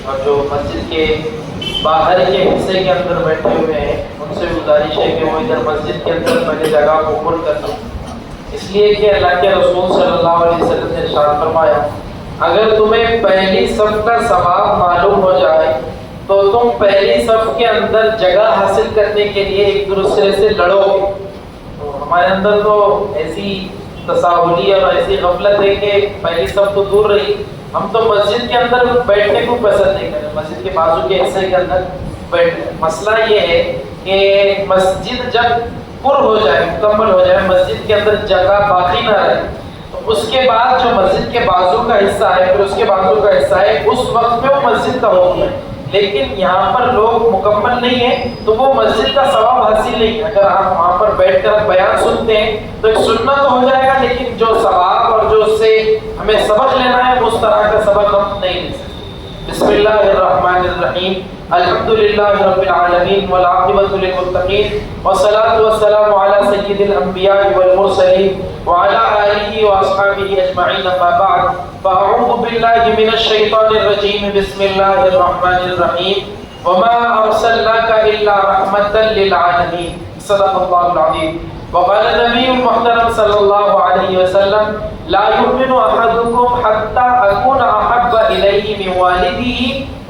اور جو مسجد کے باہر کے حصے کے اندر بیٹھے ہوئے ہیں ان سے گزارش ہے کہ وہ ادھر مسجد کے اندر پہلے جگہ کو پر کر دیں، اس لیے کہ اللہ کے رسول صلی اللہ علیہ وسلم نے ارشاد فرمایا اگر تمہیں پہلی صف کا ثواب معلوم ہو جائے تو تم پہلی صف کے اندر جگہ حاصل کرنے کے لیے ایک دوسرے سے لڑو گے۔ تو ہمارے اندر تو ایسی تساہلی اور ایسی غفلت ہے کہ پہلی صف تو دور رہی، ہم تو مسجد کے اندر بیٹھنے کو پسند نہیں کرتے، مسجد کے بازو کے حصے کے اندر بیٹھتے۔ مسئلہ یہ ہے کہ مسجد جب پر ہو جائے، مکمل ہو جائے، مسجد کے اندر جگہ باقی نہ رہے، تو اس کے بعد جو مسجد کے بازو کا حصہ ہے، پھر اس کے بازو کا حصہ ہے، اس وقت میں وہ مسجد کا ہو گیا۔ لیکن یہاں پر لوگ مکمل نہیں ہیں تو وہ مسجد کا ثواب حاصل نہیں۔ اگر آپ وہاں پر بیٹھ کر بیان سنتے ہیں تو ایک سننا تو ہو جائے گا، لیکن جو ثواب اور جو اس سے ہمیں سبق لینا ہے اس طرح کا سبق ہم نہیں لے سکتے۔ بسم اللہ الرحمن الرحیم، الحمدللہ رب العالمین والعاقبۃ للمتقین والصلاۃ والسلام علی سید الانبیاء والمرسلین وعلی آلہ واصحابہ اجمعین، اما بعد فاعوذ باللہ من الشیطان الرجیم، بسم اللہ الرحمن الرحیم، وما ارسلناک الا رحمۃ للعالمین، صدق اللہ العظیم۔ وقال النبی المحترم صلی اللہ علیہ وسلم لا يؤمن احدكم حتى اكون احب اليه من والده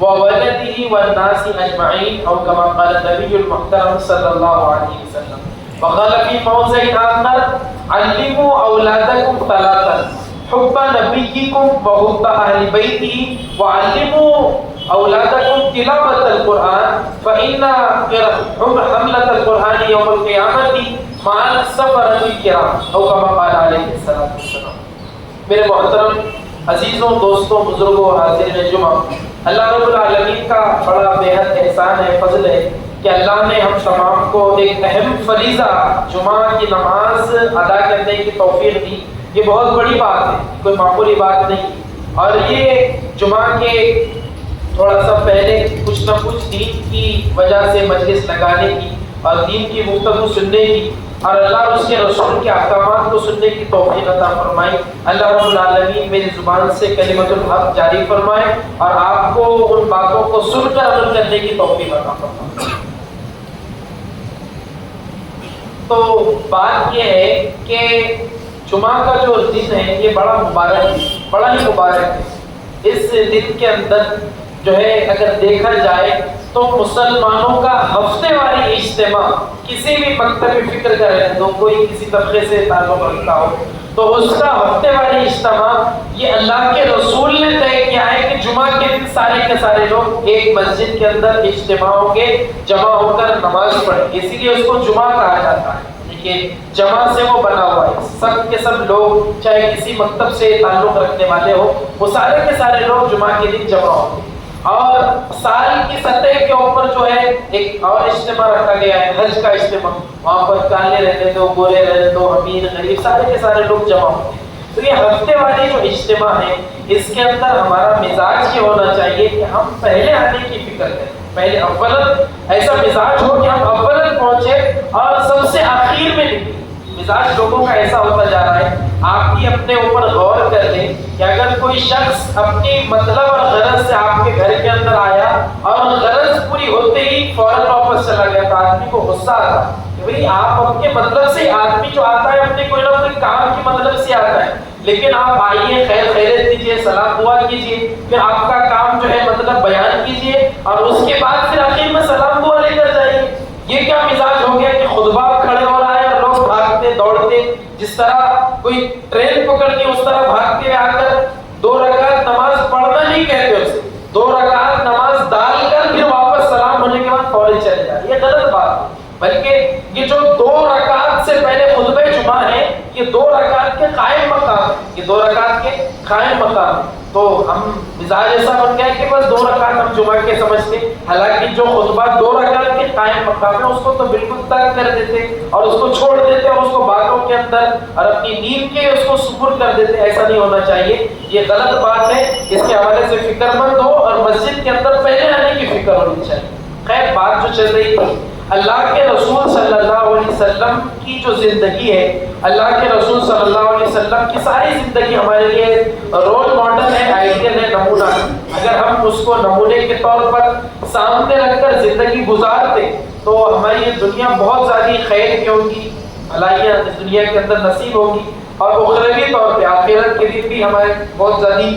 وولده والناس اجمعين، او كما قال النبي المحترم صلی اللہ علیہ وسلم۔ وقال في موضع آخر علموا اولادكم ثلاثا حب نبيكم وحب اهل بيته وعلموا اولادكم تلاوة القرآن فإن حملة القرآن يوم القيامة مع السفرة الكرام، او كما قال عليه الصلاة والسلام۔ میرے محترم عزیزوں، دوستوں، بزرگوں، حاضرین جمعہ، اللہ رب العالمین کا بڑا بےحد احسان ہے، فضل ہے کہ اللہ نے ہم تمام کو ایک اہم فریضہ جمعہ کی نماز ادا کرنے کی توفیق دی۔ یہ بہت بڑی بات ہے، کوئی معمولی بات نہیں، اور یہ جمعہ کے تھوڑا سا پہلے کچھ نہ کچھ دین کی وجہ سے مجلس لگانے کی اور دین کی گفتگو سننے کی اور اللہ اس کے رسول کے احکامات کو سننے کی توفیق عطا فرمائے۔ اللہ رب العالمین میری زبان سے کلمۃ الحق جاری فرمائے اور آپ کو ان باتوں کو سن کر عمل کرنے کی توفیق عطا فرمائے۔ تو بات یہ ہے کہ جمعہ کا جو دن ہے یہ بڑا مبارک ہے، بڑا ہی مبارک ہے۔ اس دن کے اندر جو ہے اگر دیکھا جائے تو مسلمانوں کا ہفتے والی اجتماع، کسی بھی مکتب فکر کا رہنے دو، کوئی کسی طبقے سے تعلق رکھتا ہو تو اس کا ہفتے والی اجتماع یہ اللہ کے رسول نے طے کیا ہے کہ جمعہ کے دن سارے کے سارے لوگ ایک مسجد کے اندر اجتماع ہوں گے، جمع ہو کر نماز پڑھیں، اسی لیے اس کو جمعہ کہا جاتا ہے۔ جمع سے وہ بنا ہوا ہے، سب کے سب لوگ چاہے کسی مکتب سے تعلق رکھنے والے ہو، وہ سارے کے سارے لوگ جمعہ کے دن جمع ہوں گے۔ اور سال کی سطح کے اوپر جو ہے ایک اور اجتماع رکھا گیا ہے، حج کا اجتماع، وہاں پر کالے رہنے دو، گورے رہنے دو، امیر غریب سارے کے سارے لوگ جمع ہوں گے۔ تو یہ ہفتے والے جو اجتماع ہے اس کے اندر ہمارا مزاج یہ ہونا چاہیے کہ ہم پہلے آنے کی فکر کریں، پہلے اولن ایسا مزاج ہو کہ ہم اولن پہنچے اور سب سے آخر میں نکلیں۔ مزاج لوگوں کا ایسا ہوتا جا رہا ہے، آپ بھی اپنے اوپر غور کر لیں کہ اگر کوئی شخص اپنی مطلب اور غرض سے آپ کے گھر کے اندر آیا اور غرض پوری ہوتے ہی فوراً واپس چلا گیا تو آدمی کو غصہ آتا کہ بھئی آپ اپنے مطلب سے، آدمی جو آتا ہے اپنے کوئی نہ کوئی کام کی مطلب سے آتا ہے، لیکن آپ آئیے، خیر خیریت دیجیے، سلام دعا کیجیے، پھر آپ کا کام جو ہے مطلب بیان کیجیے اور اس کے بعد پھر آخر میں سلام دعا لے کر جائیے۔ یہ کیا مزاج ہو گیا کہ خطبہ کھڑے ہو رہا ہے اور لوگ بھاگتے دوڑتے، جس طرح کوئی ٹرین پکڑ کے اس طرح بھاگتے آ کر 2 رکعت نماز پڑھنا نہیں کہتے اسے، 2 رکعت نماز ڈال کر پھر واپس سلام ہونے کے بعد فوری چلے جائے، یہ غلط بات ہے۔ بلکہ یہ جو 2 رکعت سے پہلے خطبہ جمعہ ہے یہ 2 رکعت کے قائم مقام ہے، یہ 2 رکعت کے قائم مقام ہے۔ تو ہم مزاج ایسا بن گیا کہ بس 2 رکعت ہم جمعہ کے سمجھتے، حالانکہ جو خطبہ 2 رکعت کے قائم مقام ہے اس کو تو بالکل ترک کر دیتے اور اس کو چھوڑ دیتے اور اس کو باتوں کے اندر اور اپنی نیند کے اس کو سپرد کر دیتے۔ ایسا نہیں ہونا چاہیے، یہ غلط بات ہے، اس کے حوالے سے فکر مند ہو اور مسجد کے اندر پہلے آنے کی فکر ہونی چاہیے۔ خیر بات جو چل رہی تھی، اللہ کے رسول صلی اللہ علیہ وسلم کی جو زندگی ہے، اللہ کے رسول صلی اللہ علیہ وسلم کی ساری زندگی ہمارے لیے رول ماڈل ہے، آئیڈیل ہے، نمونہ ہے۔ اگر ہم اس کو نمونے کے طور پر سامنے رکھ کر زندگی گزارتے تو ہماری یہ دنیا بہت زیادہ خیر کی ہوگی، بھلائیاں اس دنیا کے اندر نصیب ہوگی، اور اخروی طور پہ آخرت کے دن بھی ہمارے بہت زیادہ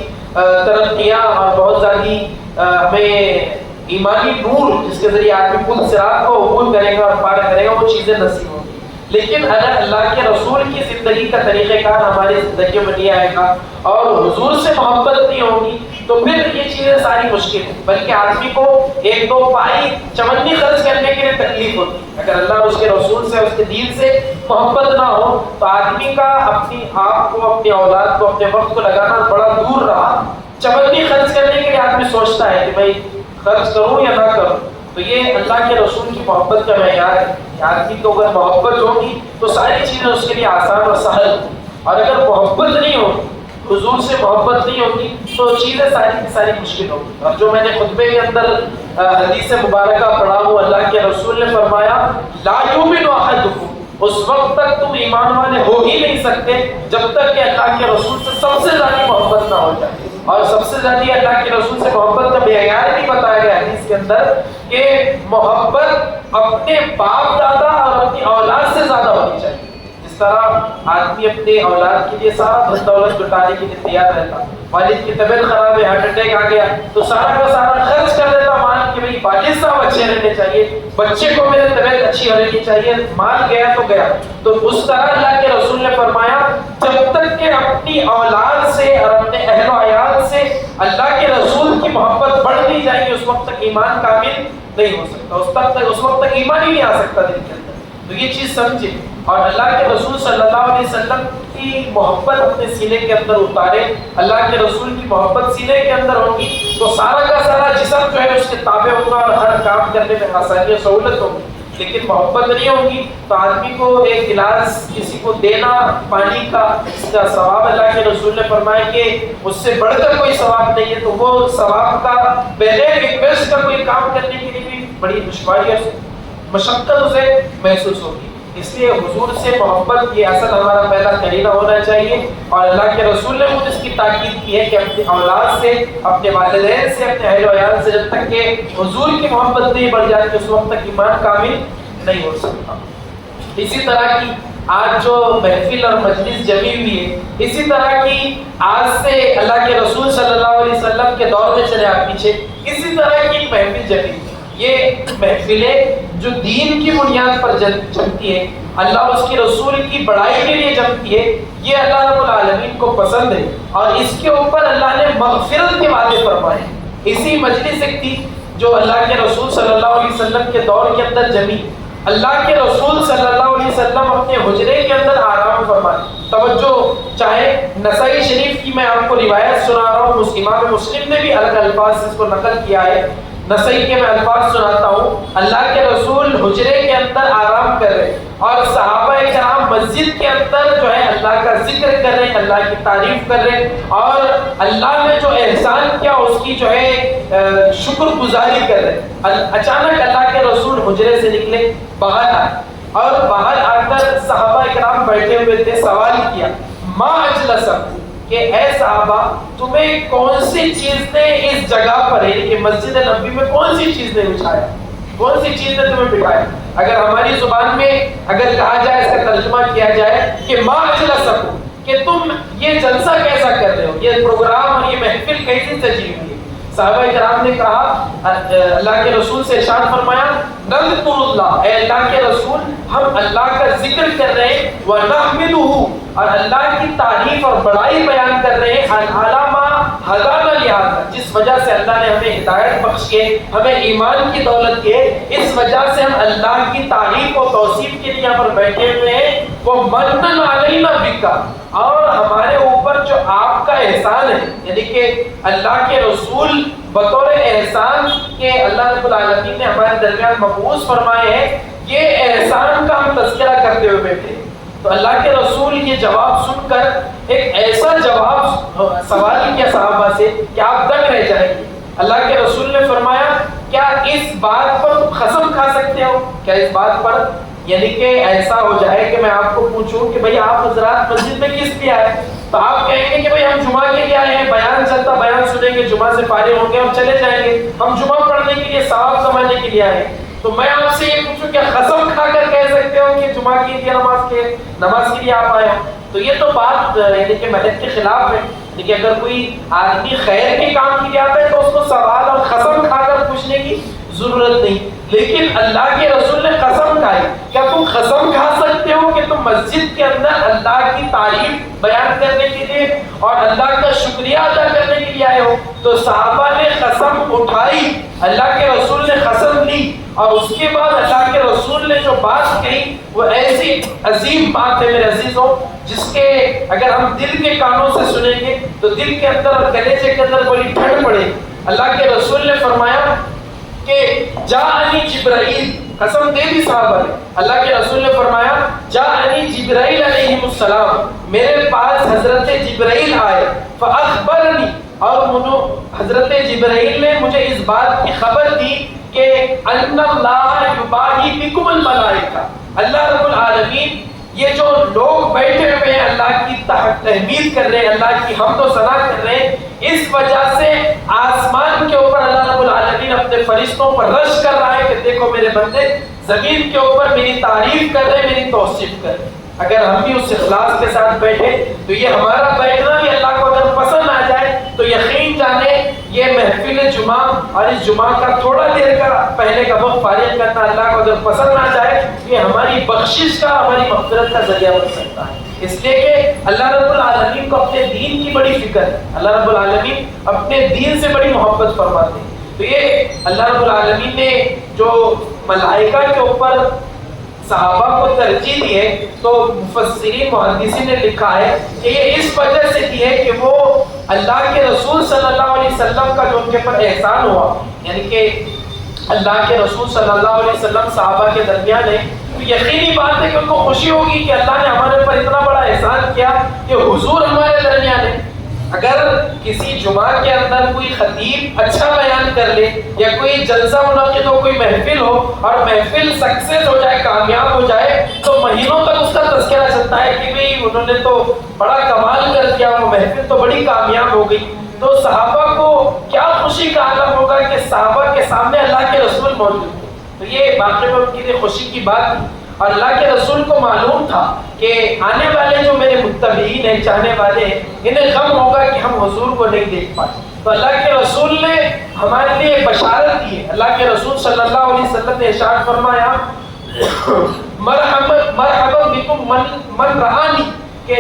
ترقیاں اور بہت زیادہ ہمیں ایمانی نور جس کے ذریعے آدمی پل صراط کو عبور کرے گا اور پار کرے گا، وہ چیزیں نصیب ہوں گی۔ لیکن اگر اللہ کے رسول کی زندگی کا طریقہ کار ہماری زندگیوں میں نہیں آئے گا اور حضور سے محبت نہیں ہوگی تو پھر یہ چیزیں ساری مشکل ہیں، بلکہ آدمی کو ایک دو پائی چمنی خرچ کرنے کے لیے تکلیف ہوتی ہے۔ اگر اللہ اس کے رسول سے اس کے دین سے محبت نہ ہو تو آدمی کا اپنی آپ کو، اپنی اولاد کو، اپنے وقت کو لگانا بڑا دور رہا۔ چمنی خرچ کرنے کے لیے آدمی سوچتا ہے کہ بھائی خرچ کروں یا نہ کروں، تو یہ اللہ کے رسول کی محبت کا معیار ہے کہ آدمی کو اگر محبت ہوگی تو ساری چیزیں اس کے لیے آسان اور سہل، اور اگر محبت نہیں ہوگی، حضور سے محبت نہیں ہوگی تو چیزیں ساری کی ساری مشکل ہوگی۔ اور جو میں نے خطبے کے اندر حدیث مبارکہ پڑھا وہ اللہ کے رسول نے فرمایا لا یؤمن احدکم، اس وقت تک تم ایمان والے ہو ہی نہیں سکتے جب تک کہ اللہ کے رسول سے سب سے زیادہ محبت نہ ہو جائے۔ اور سب سے زیادہ اللہ کے رسول سے محبت کا معیار بھی بتایا گیا حدیث کے اندر کہ محبت اپنے باپ دادا اور اپنی اولاد سے زیادہ ہونی چاہیے۔ جس طرح آدمی اپنے اولاد کے لیے سارا دھن دولت جٹانے کے لیے تیار رہتا، والد کی طبیعت خراب ہے، ہارٹ اٹیک آ گیا تو سارا کا سارا خرچ کر دیتا مان کہ بھائی والد صاحب اچھے رہنے چاہیے، بچے کو میری طبیعت اچھی ہونی چاہیے، مال گیا تو گیا۔ تو اس طرح اللہ کے رسول نے فرمایا جب تک کہ اپنی اولاد سے اور اپنے اہل و عیال سے اللہ کے رسول کی محبت بڑھ نہیں جائے گی اس وقت تک ایمان کامل نہیں ہو سکتا، اس وقت تک ایمان ہی نہیں آ سکتا دل کے اندر۔ تو یہ چیز سمجھے اور اللہ کے رسول صلی اللہ علیہ وسلم کی محبت اپنے سینے کے اندر اتارے۔ اللہ کے رسول کی محبت سینے کے اندر ہوگی تو سارا کا سارا جسم جو ہے اس کے تابع ہوگا اور ہر کام کرنے میں آسانی اور سہولت ہوگی۔ لیکن محبت نہیں ہوگی تو آدمی کو ایک گلاس کسی کو دینا پانی کا، اس کا ثواب اللہ کے رسول نے فرمایا کہ اس سے بڑھ کر کوئی ثواب نہیں ہے، تو وہ ثواب کا بغیر ریکویسٹ کا کوئی کام کرنے کے لیے بھی بڑی دشواری اور مشقت اسے محسوس ہوگی۔ اس لیے حضور سے محبت یہ اصل ہمارا پہلا قرینہ ہونا چاہیے، اور اللہ کے رسول نے خود اس کی تاکید کی ہے کہ اپنی اولاد سے، اپنے والدین سے، اپنے اہل و عیال سے جب تک کہ حضور کی محبت نہیں بڑھ جاتی اس وقت تک ایمان کامل نہیں ہو سکتا۔ اسی طرح کی آج جو محفل اور مجلس جمی ہوئی ہے، اسی طرح کی آج سے اللہ کے رسول صلی اللہ علیہ وسلم کے دور میں چلے آپ پیچھے، اسی طرح کی محفل جمی ہوئی۔ یہ محفلیں جو دین کی بنیاد پر جمتی ہے، اللہ اس کے رسول کی بڑائی کے لیے جمتی ہے، یہ اللہ رب العالمین کو پسند ہے، اور اس کے اوپر اللہ نے مغفرت کے وعدے فرمائے۔ اسی مجلس ایک تھی جو اللہ کے رسول صلی اللہ علیہ وسلم کے دور کے اندر جمی۔ اللہ کے رسول صلی اللہ علیہ وسلم اپنے حجرے کے اندر آرام فرمائے۔ توجہ چاہے نسائی شریف کی میں آپ کو روایت سنا رہا ہوں، امام مسلم نے بھی الگ الفاظ سے اس کو نقل کیا ہے۔ نسائی کے میں الفاظ سناتا ہوں، اللہ کے رسول حجرے کے اندر آرام کر رہے اور صحابہ کرام مسجد کے اندر جو ہے اللہ کا ذکر کر رہے ہیں، اللہ کی تعریف کر رہے ہیں، اور اللہ نے جو احسان کیا اس کی جو ہے شکر گزاری کر رہے ہیں۔ اچانک اللہ کے رسول حجرے سے نکلے، باہر آئے، اور باہر آ کر صحابہ کرام بیٹھے ہوئے تھے، سوال کیا ما اجلسکم، کہ اے صحابہ تمہیں کون سی چیز نے اس جگہ پر ہے کہ مسجد نبوی میں کون سی چیز نے بچھایا، کون سی چیز نے تمہیں بٹھایا؟ اگر ہماری زبان میں اگر کہا جائے، اس کا ترجمہ کیا جائے کہ ما اجلسکم، کہ تم یہ جلسہ کیسا کر رہے ہو، یہ پروگرام اور یہ محفل کیسے سجی ہوئی ہے؟ صحابہ کرام نے کہا، اللہ کے رسول سے ارشاد فرمایا نذکر اللہ، اے اللہ کے رسول ہم اللہ کا ذکر کر رہے ہیں، ونحمدہ، اور اللہ کی تعریف اور بڑائی بیان کر رہے ہیں، علامہ ہدانا لہذا، جس وجہ سے اللہ نے ہمیں ہدایت بخش کے ہمیں ایمان کی دولت کے، اس وجہ سے ہم اللہ کی تعریف و توصیف کے لیے یہاں پر بیٹھے ہوئے ہیں۔ وہ منن علینا بکا، اور ہمارے اوپر جو آپ کا احسان ہے، یعنی کہ اللہ کے رسول بطور احسان کے اللہ رب العالمین نے ہمارے درمیان مبعوث فرمائے ہیں، یہ احسان کا ہم تذکرہ کرتے ہوئے بیٹھے۔ تو اللہ کے رسول یہ جواب سن کر ایک ایسا جواب سوال کیا صحابہ سے کہ آپ دنگ رہ جائیں گے۔ اللہ کے رسول نے فرمایا کیا اس بات پر قسم کھا سکتے ہو؟ کیا اس بات پر، یعنی کہ ایسا ہو جائے کہ میں آپ کو پوچھوں کہ بھئی آپ حضرات مسجد میں کس لیے آئے؟ تو آپ کہیں گے کہ بھائی ہم جمعہ کے لیے آئے ہیں، بیان چلتا، بیان سنیں گے، جمعہ سے فارغ ہوں گے، ہم چلے جائیں گے، ہم جمعہ پڑھنے کے لیے، ثواب کمانے کے لیے آئے ہیں۔ تو میں آپ سے یہ پوچھوں، کیا قسم کھا کر کہہ سکتے ہو کہ جمعہ کی نماز کے لیے آپ آئے ہو؟ تو یہ تو بات یعنی کہ مذہب کے خلاف ہے۔ لیکن اگر کوئی آدمی خیر کے کام کے لیے آتا ہے تو اس کو سوال اور قسم کھا کر پوچھنے کی ضرورت نہیں۔ لیکن اللہ کے رسول نے قسم کھائی، کیا تم قسم کھا سکتے ہو کہ تم مسجد کے اندر اللہ کی تعریف بیان کرنے کے لیے اور اللہ کا شکریہ ادا کرنے کے لیے آئے ہو؟ تو صحابہ نے قسم اٹھائی، اللہ کے رسول نے قسم لی، اور اس کے بعد اللہ کے رسول نے جو بات کہی وہ ایسی عظیم بات ہے میرے عزیزوں، جس کے اگر ہم دل کے کانوں سے سنیں گے تو دل کے اندر اور کلیجے کے اندر بڑی ٹھنڈ پڑے۔ اللہ کے رسول نے فرمایا کہ جاءنی جبرائیل، قسم دے دی صحابہ نے، اللہ کے رسول نے فرمایا جاءنی جبرائیل علیہ السلام، میرے پاس حضرت جبرائیل آئے، فاخبرنی، اور حضرت جبرائیل نے مجھے اس بات کی خبر دی کہ ان اللہ یباہی بکم الملائکہ، اللہ رب العالمین یہ جو لوگ بیٹھے ہوئے ہیں اللہ کی تحمید کر رہے ہیں، اللہ کی حمد و ثنا کر رہے ہیں، اس وجہ سے آسمان کے اوپر اللہ رب العالمین اپنے فرشتوں پر رش کر رہا ہے کہ دیکھو میرے بندے زمین کے اوپر میری تعریف کر رہے ہیں، میری توصیف کر رہے ہیں۔ اگر ہم بھی اس اخلاص کے ساتھ بیٹھے تو یہ ہمارا بیٹھنا بھی اللہ کو اگر پسند آ جائے تو یقین جانے یہ محفل جمعہ اور اس جمعہ کا تھوڑا دیر کا پہلے کا وقت فارغ کرنا اللہ کو اگر پسند آ جائے یہ ہماری بخشش کا، ہماری مغفرت کا ذریعہ بن سکتا ہے۔ اس لیے کہ اللہ رب العالمین کو اپنے دین کی بڑی فکر ہے، اللہ رب العالمین اپنے دین سے بڑی محبت فرماتے ہیں۔ تو یہ اللہ رب العالمین نے جو ملائکہ کے اوپر صحابہ کو ترجیح دی ہے تو مفسرین محدثین نے لکھا ہے کہ یہ اس وجہ سے دی ہے کہ وہ اللہ کے رسول صلی اللہ علیہ وسلم کا جو ان کے پر احسان ہوا، یعنی کہ اللہ کے رسول صلی اللہ علیہ وسلم صحابہ کے درمیان ہے، تو یقینی بات ہے کہ ان کو خوشی ہوگی کہ اللہ نے ہمارے پر اتنا بڑا احسان کیا کہ حضور ہمارے درمیان ہے۔ اگر کسی جمعہ کے اندر کوئی خطیب اچھا بیان کر لے یا کوئی جلسہ منعقد ہو، کوئی محفل ہو اور محفل سکسیس ہو جائے، کامیاب ہو جائے، تو مہینوں تک اس کا تذکرہ چلتا ہے کہ بھئی انہوں نے تو بڑا کمال کر دیا، وہ محفل تو بڑی کامیاب ہو گئی۔ تو صحابہ کو کیا خوشی کا عالم ہوگا کہ صحابہ کے سامنے اللہ کے رسول موجود ہیں۔ تو یہ واقعی میں ان کے لیے خوشی کی بات تھی، اور اللہ کے رسول کو معلوم تھا کہ آنے والے جو میرے متبعین ہیں، چاہنے والے ہیں، انہیں غم ہوگا کہ ہم حضور کو نہیں دیکھ پائے۔ تو اللہ کے رسول نے ہمارے لیے بشارت دی ہے۔ اللہ کے رسول صلی اللہ علیہ وسلم نے ارشاد فرمایا مرحبا بکم من رآنی، کہ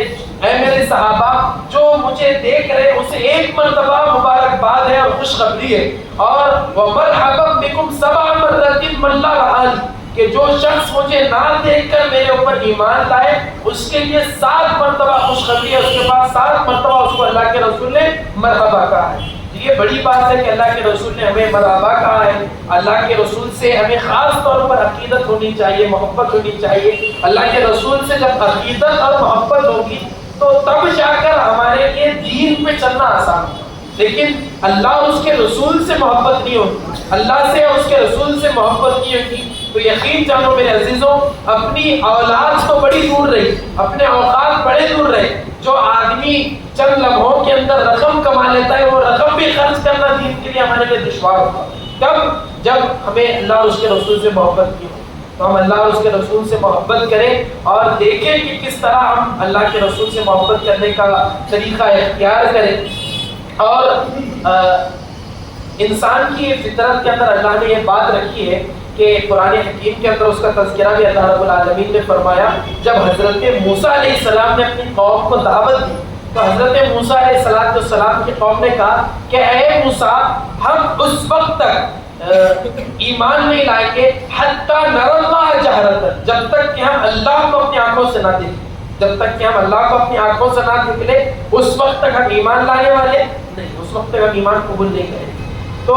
اے میرے صحابہ جو مجھے دیکھ رہے اسے ایک مرتبہ مبارکباد ہے اور خوشخبری ہے، اور ومرحبا بکم سبع مرات من لا رآنی، کہ جو شخص مجھے نہ دیکھ کر میرے اوپر ایمان لائے اس کے لیے 7 مرتبہ خوشخبری ہے، اس کے بعد 7 مرتبہ اس کو اللہ کے رسول نے مرحبا کہا ہے۔ یہ بڑی بات ہے کہ اللہ کے رسول نے ہمیں مرحبا کہا ہے۔ اللہ کے رسول سے ہمیں خاص طور پر عقیدت ہونی چاہیے، محبت ہونی چاہیے۔ اللہ کے رسول سے جب عقیدت اور محبت ہوگی تو تب جا کر ہمارے لیے دین پہ چلنا آسان ہوگا۔ لیکن اللہ اور اس کے رسول سے محبت نہیں ہوگی، اللہ سے اور اس کے رسول سے محبت نہیں ہوگی، تو یقین جانو میرے عزیزوں اپنی اولاد تو بڑی دور رہی، اپنے اوقات بڑے دور رہے۔ جو آدمی چند لمحوں کے اندر رقم کما لیتا ہے وہ رقم بھی خرچ کرنا دین کے لیے ہمارے لیے دشوار ہوگا۔ کب؟ جب ہمیں اللہ اور اس کے رسول سے محبت کی ہو۔ تو ہم اللہ اور اس کے رسول سے محبت کریں اور دیکھیں کہ کس طرح ہم اللہ کے رسول سے محبت کرنے کا طریقہ اختیار کریں۔ اور انسان کی فطرت کے اندر اللہ نے یہ بات رکھی ہے کہ قرآن حکیم کے اندر اس کا تذکرہ بھی اللہ رب العالمین نے فرمایا۔ جب حضرت موسیٰ علیہ السلام نے اپنی قوم کو دعوت دی تو حضرت موسیٰ علیہ السلام کی قوم نے کہا کہ اے موسیٰ ہم اس وقت تک ایمان نہیں لائیں گے حتی نر اللہ جہرتاً، جب تک کہ ہم اللہ کو اپنی آنکھوں سے نہ دیکھیں، جب تک کہ ہم اللہ کو اپنی آنکھوں سے نہ دیکھ لیں اس وقت تک ہم ایمان لانے والے نہیں، اس وقت تک ہم ایمان قبول نہیں کریں۔ تو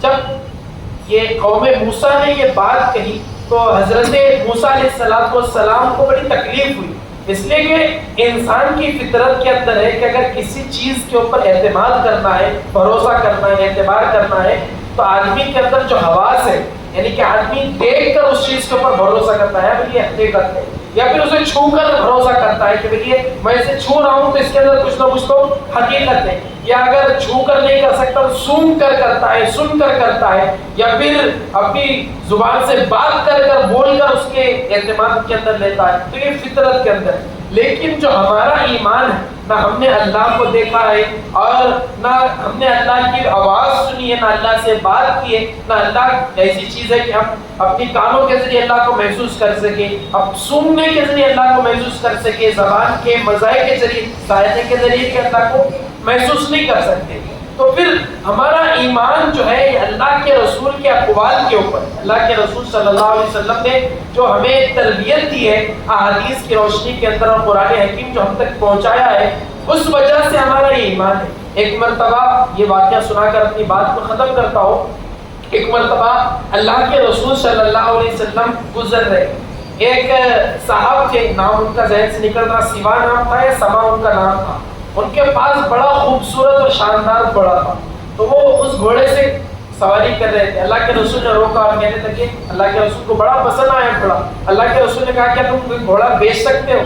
جب یہ قوم موسیٰ نے یہ بات کہی تو حضرت موسیٰ علیہ السلام کو بڑی تکلیف ہوئی، اس لیے کہ انسان کی فطرت کے اندر ہے کہ اگر کسی چیز کے اوپر اعتماد کرنا ہے، بھروسہ کرنا ہے، اعتبار کرنا ہے تو آدمی کے اندر جو حواس ہے، یعنی کہ آدمی دیکھ کر اس چیز کے اوپر بھروسہ کرتا ہے، یہ حقیقت ہے۔ یا پھر اسے چھو کر بھروسہ کرتا ہے کہ دیکھیے میں اسے چھو رہا ہوں تو اس کے اندر کچھ نہ کچھ تو حقیقت ہے، یا اگر چھو کر نہیں کر سکتا تو سون کر کرتا ہے، سن کر کرتا ہے، یا پھر اپنی زبان سے بات کر کر بول کر اس کے اعتماد کے اندر لیتا ہے، تو یہ فطرت کے اندر ہے۔ لیکن جو ہمارا ایمان ہے، نہ ہم نے اللہ کو دیکھا ہے اور نہ ہم نے اللہ کی آواز سنی ہے، نہ اللہ سے بات کی ہے، نہ اللہ ایسی چیز ہے کہ ہم اپنی کانوں کے ذریعے اللہ کو محسوس کر سکیں، اب سننے کے ذریعے اللہ کو محسوس کر سکیں، زبان کے مزاح کے ذریعے سائے کے ذریعے کہ اللہ کو محسوس نہیں کر سکتے، تو پھر ہمارا ایمان جو ہے اللہ کے رسول کے اقوال کے اوپر، اللہ کے رسول صلی اللہ علیہ وسلم نے جو ہمیں تربیت دی ہے احادیث کی روشنی کے اندر اور قرآن حکیم جو ہم تک پہنچایا ہے، اس وجہ سے ہمارا یہ ایمان ہے۔ ایک مرتبہ یہ واقعہ سنا کر اپنی بات کو ختم کرتا ہوں۔ ایک مرتبہ اللہ کے رسول صلی اللہ علیہ وسلم گزر رہے، ایک صاحب تھے، نام ان کا ذہن سے نکل رہا، سوا نام تھا یا سما ان کا نام تھا، ان کے پاس بڑا خوبصورت اور شاندار گھوڑا تھا، تو وہ اس گھوڑے سے سواری کر رہے تھے۔ اللہ کے رسول نے روکا اور کہنے لگے، اللہ کے رسول کو بڑا پسند آیا گھوڑا۔ اللہ کے رسول نے کہا کیا تم گھوڑا بیچ سکتے ہو؟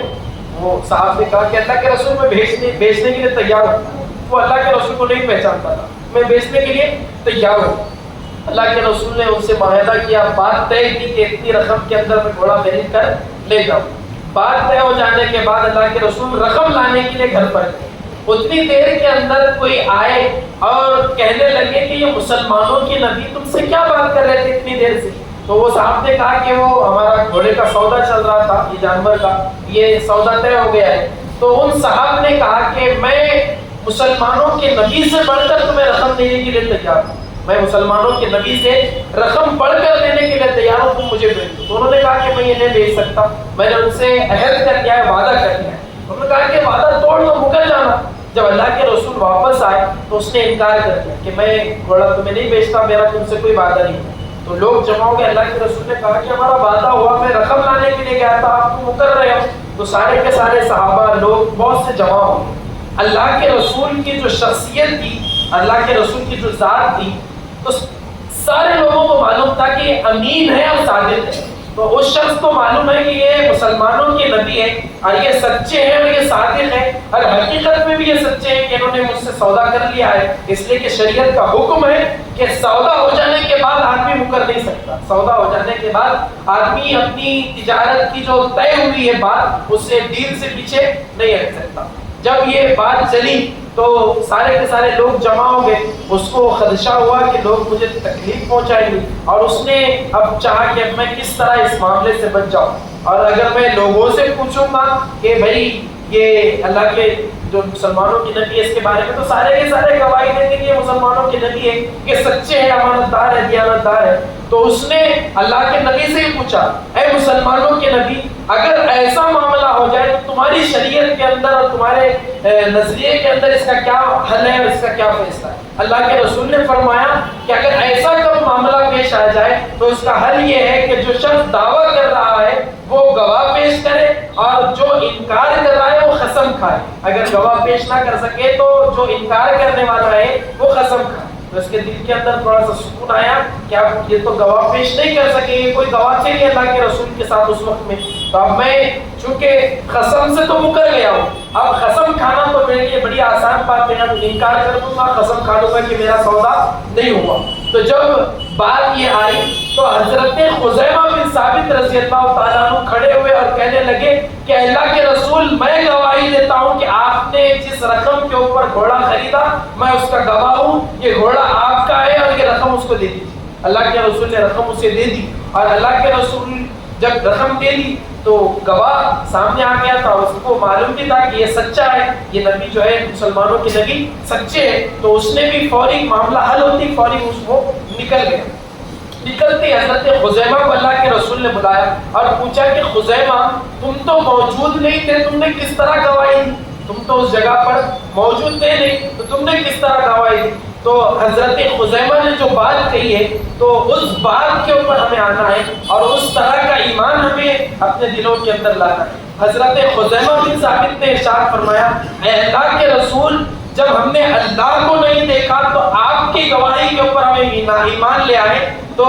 وہ صاحب نے کہا کہ اللہ کے رسول میں بیچنے کے لیے تیار ہوں۔ وہ اللہ کے رسول کو نہیں پہچانتا تھا، میں بیچنے کے لیے تیار ہوں۔ اللہ کے رسول نے ان سے معاہدہ کیا، بات طے کی کہ اتنی رقم کے اندر میں گھوڑا خرید کر لے جاؤں۔ بات طے ہو جانے کے بعد اللہ کے رسول رقم لانے کے لیے گھر پر گئے۔ اتنی دیر کے اندر کوئی آئے اور کہنے لگے کہ یہ مسلمانوں کے نبی تم سے کیا بات کر رہے تھے اتنی دیر سے؟ تو وہ صاحب نے کہا کہ وہ ہمارا گھوڑے کا سودا چل رہا تھا، یہ جانور کا، یہ سودا طے ہو گیا ہے۔ تو ان صاحب نے کہا کہ میں مسلمانوں کے نبی سے بڑھ کر تمہیں رقم دینے کے لیے تیار ہوں، میں مسلمانوں کے نبی سے رقم بڑھ کر دینے کے لیے تیار ہوں، تم مجھے بھیج دو۔ تو انہوں نے کہا کہ میں یہ نہیں بھیج سکتا، میں نے ان سے عہد کر لیا ہے، وعدہ کر لیا ہے۔ انہوں نے کہا کہ وعدہ توڑ دو، مکر جانا۔ جب اللہ کے رسول واپس آئے تو اس نے انکار کر دیا کہ میں گھوڑا تمہیں نہیں بیچتا، میرا تم سے کوئی وعدہ نہیں ہے۔ تو لوگ جمع ہو گئے، اللہ کے رسول نے کہا کہ ہمارا وعدہ ہوا، میں رقم لانے کے لیے گیا تھا، آپ تو مکر رہے ہو۔ تو سارے کے سارے صحابہ لوگ بہت سے جمع ہو گئے۔ اللہ کے رسول کی جو شخصیت تھی، اللہ کے رسول کی جو ذات تھی، تو سارے لوگوں کو معلوم تھا کہ یہ امین ہے اور صادق ہے۔ تو اس شخص کو معلوم ہے کہ یہ مسلمانوں کے نبی ہے اور یہ سچے ہیں اور یہ صادق ہیں، اور حقیقت میں بھی یہ سچے ہیں کہ انہوں نے مجھ سے سودا کر لیا ہے، اس لیے کہ شریعت کا حکم ہے کہ سودا ہو جانے کے بعد آدمی مکر نہیں سکتا۔ سودا ہو جانے کے بعد آدمی اپنی تجارت کی جو طے ہوئی ہے بات، اس سے ڈیل سے پیچھے نہیں ہٹ سکتا۔ جب یہ بات چلی تو سارے کے سارے لوگ جمع ہو گئے، اس کو خدشہ ہوا کہ لوگ مجھے تکلیف پہنچائیں گے، اور اس نے اب چاہا کہ اب میں کس طرح اس معاملے سے بچ جاؤں، اور اگر میں لوگوں سے پوچھوں گا کہ بھائی یہ اللہ کے جو مسلمانوں کے نبی ہے اس کے بارے میں، تو سارے کے سارے گواہی دیں گے کہ یہ مسلمانوں کے نبی ہے، کہ سچے ہیں، امانت دار ہے، دیانت دار ہے۔ تو اس نے اللہ کے نبی سے ہی پوچھا، اے مسلمانوں کے نبی، اگر ایسا معاملہ ہو جائے تو تمہاری شریعت کے اندر اور تمہارے نظریے کے اندر اس کا کیا حل ہے اور اس کا کیا فیصلہ ہے؟ اللہ کے رسول نے فرمایا کہ اگر ایسا کوئی معاملہ پیش آ جائے تو اس کا حل یہ ہے کہ جو شخص دعویٰ کر رہا ہے وہ گواہ پیش کرے، اور جو انکار کر رہا ہے وہ قسم کھائے۔ اگر گواہ پیش نہ کر سکے تو جو انکار کرنے والا ہے وہ قسم کھائے۔ تو اس کے دل کے اندر تھوڑا سا سکون آیا کہ اب یہ تو گواہ پیش نہیں کر سکے، یہ کوئی گواہ چاہیے اللہ کے رسول کے ساتھ اس وقت میں، تو اب میں چونکہ قسم سے تو مکر گیا ہوں، اب قسم کھانا تو میرے لیے بڑی آسان بات ہے، تو انکار کر دوں گا، قسم کھا لوں گا کہ میرا سودا نہیں ہوا۔ تو جب بات یہ آئی تو حضرت خزیمہ بن ثابت رضی اللہ تعالیٰ عنہ کھڑے ہوئے اور کہنے لگے کہ اللہ کے رسول میں گواہی دیتا ہوں کہ آپ نے جس رقم کے اوپر گھوڑا خریدا میں اس کا گواہ ہوں، یہ گھوڑا آپ کا ہے اور یہ رقم اس کو دے دیجیے۔ اللہ کے رسول نے رقم اسے دے دی، اور اللہ کے رسول جب رقم دے دی تو گواہ سامنے آ گیا تھا، اس کو معلوم بھی تھا کہ یہ سچا ہے، یہ نبی جو ہے مسلمانوں کے نبی سچے ہیں، تو اس نے بھی فوری معاملہ حل ہوتی فوری اس کو نکل گیا۔ نکلتے حضرت خزیمہ کو اللہ کے رسول نے بلایا اور پوچھا کہ خزیمہ تم تو موجود نہیں تھے، تم نے کس طرح گواہی دی؟ تم تو اس جگہ پر موجود تھے نہیں، تو تم نے کس طرح گواہی دی؟ تو حضرت خزیمہ نے جو بات کہی ہے تو اس بات کے اوپر ہمیں آنا ہے اور اس طرح کا ایمان ہمیں اپنے دلوں کے اندر لانا ہے۔ حضرت خزیمہ بن ثابت نے ارشاد فرمایا، اے اللہ کے رسول، جب ہم نے اللہ کو نہیں دیکھا تو آپ کی گواہی کے اوپر ہمیں ایمان لے آئے، تو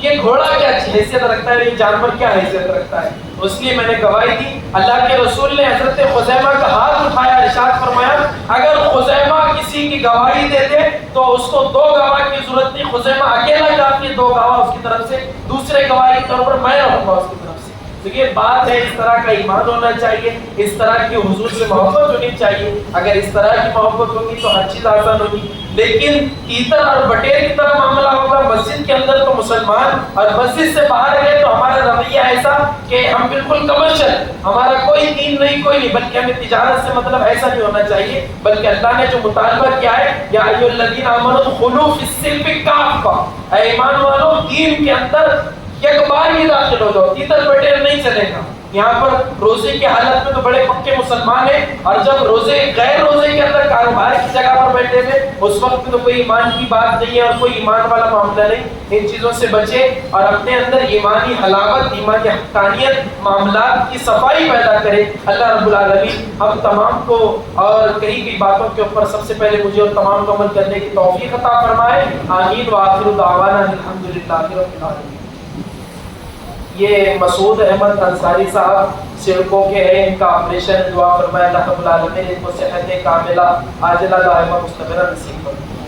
یہ گھوڑا کیا حیثیت رکھتا ہے، یہ جانور کیا حیثیت رکھتا ہے؟ تو اس لیے میں نے گواہی دی۔ اللہ کے رسول نے حضرت خزیمہ کا ہاتھ اٹھایا، ارشاد فرمایا اگر خزیمہ کسی کی گواہی دے دے تو اس کو 2 گواہ کی ضرورت نہیں، خزیمہ اکیلا کافی ہے 2 گواہ اس کی طرف سے، دوسرے گواہ کے طور پر میں رہوں گا اس کی طرف سے۔ تو یہ بات ہے، اس طرح کا ایمان ہونا چاہیے، اس طرح کی حضور سے محبت ہونی چاہیے۔ اگر اس طرح کی محبت ہوگی تو ہر چیز آسان ہوگی، لیکن تیتر اور بٹیر کی طرح معاملہ ہوگا مسجد کے اندر تو مسلمان، اور مسجد سے باہر گئے تو ہمارا رویہ ایسا کہ ہم بالکل کمرشل، ہمارا کوئی دین نہیں کوئی نہیں، بلکہ ہمیں تجارت سے مطلب ایسا نہیں ہونا چاہیے، بلکہ اللہ نے جو مطالبہ کیا ہے یا ایھا الذین آمنوا ادخلوا فی السلم کافہ، اے ایمان والو دین کے اندر یک بار ہی داخل ہو جاؤ، تیتر بٹیر نہیں چلے گا۔ یہاں پر روزے کی حالت میں تو بڑے پکے مسلمان ہیں، اور جب روزے غیر روزے کے اندر کاروبار کی جگہ پر بیٹھے ہوئے اس وقت میں تو کوئی ایمان کی بات نہیں ہے اور کوئی ایمان والا معاملہ نہیں۔ ان چیزوں سے بچے اور اپنے اندر ایمانی حلاوت، ایمانی حقانیت، معاملات کی صفائی پیدا کرے۔ اللہ رب العالمین ہم تمام کو اور کئی کئی باتوں کے اوپر سب سے پہلے مجھے اور تمام کو عمل کرنے کی توفیق عطا فرمائے، آمین وآخر دعوانا الحمدللہ رب العالمین۔ یہ مسعود احمد انصاری صاحب سڑکوں کے ہیں، ان کا آپریشن، دعا فرمائے اللہ رب العالمین ان کو صحت کاملہ عاجلہ دائمہ مستمرہ نصیب فرمائے۔